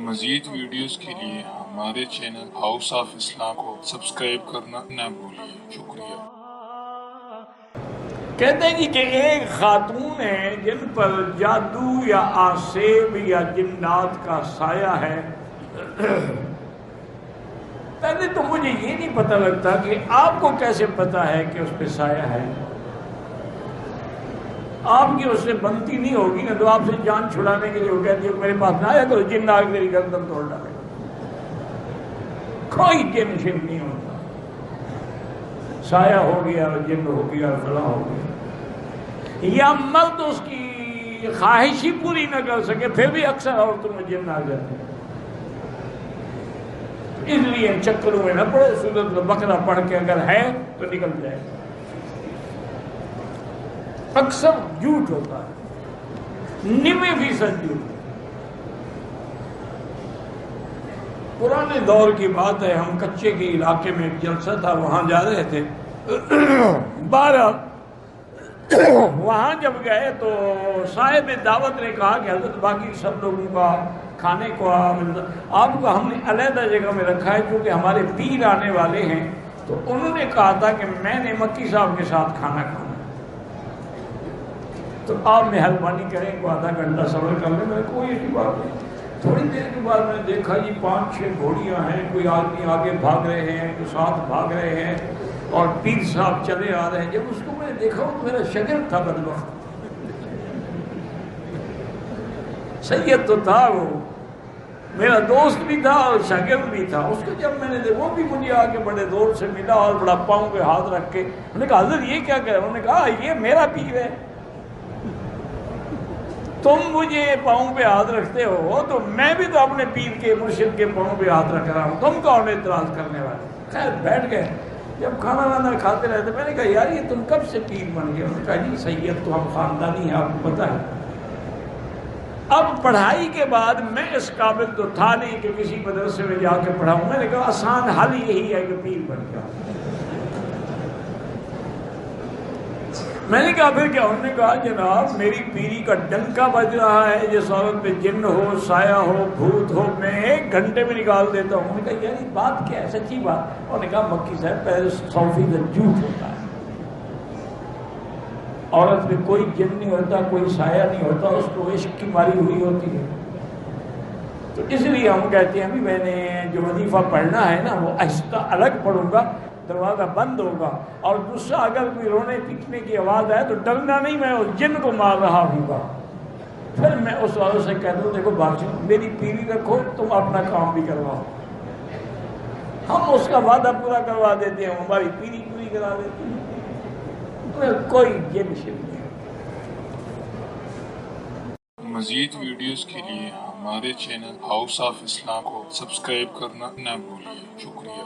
مزید ویڈیوز کے لیے ہمارے چینل ہاؤس آف اسلام کو سبسکرائب کرنا نہ بھولیے۔ شکریہ۔ کہتے ہیں کہ ایک خاتون ہے جن پر جادو یا آسیب یا جنات کا سایہ ہے۔ پہلے تو مجھے یہ نہیں پتہ لگتا کہ آپ کو کیسے پتہ ہے کہ اس پہ سایہ ہے۔ آپ کی اس سے بنتی نہیں ہوگی نا، تو آپ سے جان چھڑانے کے لیے وہ کہتی ہے میرے پاس نہ آیا کرو، جن آ کے میری گردن توڑ ڈالے گا۔ کوئی جن شن نہیں ہوتا، سایہ ہو گیا، جن ہو گیا، فلاں ہو گیا۔ یا مرد اس کی خواہش ہی پوری نہ کر سکے، پھر بھی اکثر عورتوں میں جن آ جاتے ہیں۔ اس لیے چکروں میں نہ پڑو، سورۃ البقرہ پڑھ کے اگر ہے تو نکل جائے گا۔ اکثر جھوٹ ہوتا ہے، 90% جھوٹ۔ پرانے دور کی بات ہے، ہم کچے کے علاقے میں ایک جلسہ تھا، وہاں جا رہے تھے۔ 12 وہاں جب گئے تو صاحب دعوت نے کہا کہ حضرت باقی سب لوگوں کا کھانے کو آپ کو ہم نے علیحدہ جگہ میں رکھا ہے کیونکہ ہمارے پیر آنے والے ہیں، تو انہوں نے کہا تھا کہ میں نے مکی صاحب کے ساتھ کھانا کھانا، تو آپ مہربانی کریں کو آدھا گھنٹہ صبر کر لیں۔ میں کوئی ایسی بات نہیں۔ تھوڑی دیر کے بعد میں نے دیکھا جی 5-6 گھوڑیاں ہیں، کوئی آدمی آگے بھاگ رہے ہیں، کوئی ساتھ بھاگ رہے ہیں، اور پیر صاحب چلے آ رہے ہیں۔ جب اس کو میں نے دیکھا وہ میرا شاگرد تھا، بدبخت سید تو تھا، وہ میرا دوست بھی تھا اور شاگرد بھی تھا۔ اس کو جب میں نے دیکھا وہ بھی مجھے آ کے بڑے دور سے ملا اور بڑا پاؤں پہ ہاتھ رکھ کے انہوں نے کہا حضرت یہ کیا کہہ رہے ہیں؟ انہوں نے کہا یہ میرا پیر ہے، تم مجھے پاؤں پہ ہاتھ رکھتے ہو تو میں بھی تو اپنے پیر کے مرشد کے پاؤں پہ ہاتھ رکھ رہا ہوں، تم کون اعتراض کرنے والے؟ خیر بیٹھ گئے۔ جب کھانا وانا کھاتے رہتے میں نے کہا یار یہ تم کب سے پیر بن گئے؟ انہوں نے کہا جی سید تو ہم خاندانی ہیں، آپ کو پتہ ہے۔ اب پڑھائی کے بعد میں اس قابل تو تھا نہیں کہ کسی مدرسے میں جا کے پڑھاؤں۔ میں نے کہا آسان حل یہی ہے کہ پیر بن گیا۔ میں نے کہا پھر کیا؟ انہوں نے کہا جناب میری پیری کا ڈنکا بج رہا ہے، جس عورت پہ جن ہو، سایہ ہو، بھوت ہو، میں 1 گھنٹے میں نکال دیتا ہوں۔ انہوں نے کہا یار یہ بات کیا ہے؟ سچی بات؟ انہوں نے کہا مکی صاحب پہلے 100% جھوٹ ہوتا ہے، عورت میں کوئی جن نہیں ہوتا، کوئی سایہ نہیں ہوتا، اس کو عشق کی ماری ہوئی ہوتی ہے۔ تو اس لیے ہم کہتے ہیں بھی میں نے جو وظیفہ پڑھنا ہے نا وہ آہستہ الگ پڑھوں گا، دروازہ بند ہوگا، اور دوسرا اگر کوئی رونے پیٹنے کی آواز آئے تو ڈرنا نہیں، میں اس جن کو مار رہا ہوں گا۔ پھر میں اس والوں سے کہہ دوں دیکھو باقی میری پیری رکھو، تم اپنا کام بھی کرواؤ۔ ہم اس کا وعدہ پورا کروا دیتے ہیں، ہماری پیری پوری کرا دیتے ہیں، کوئی جن شن نہیں۔ مزید ویڈیوز کے لیے ہمارے چینل ہاؤس آف اسلام کو سبسکرائب کرنا نہ بھولیے۔ شکریہ۔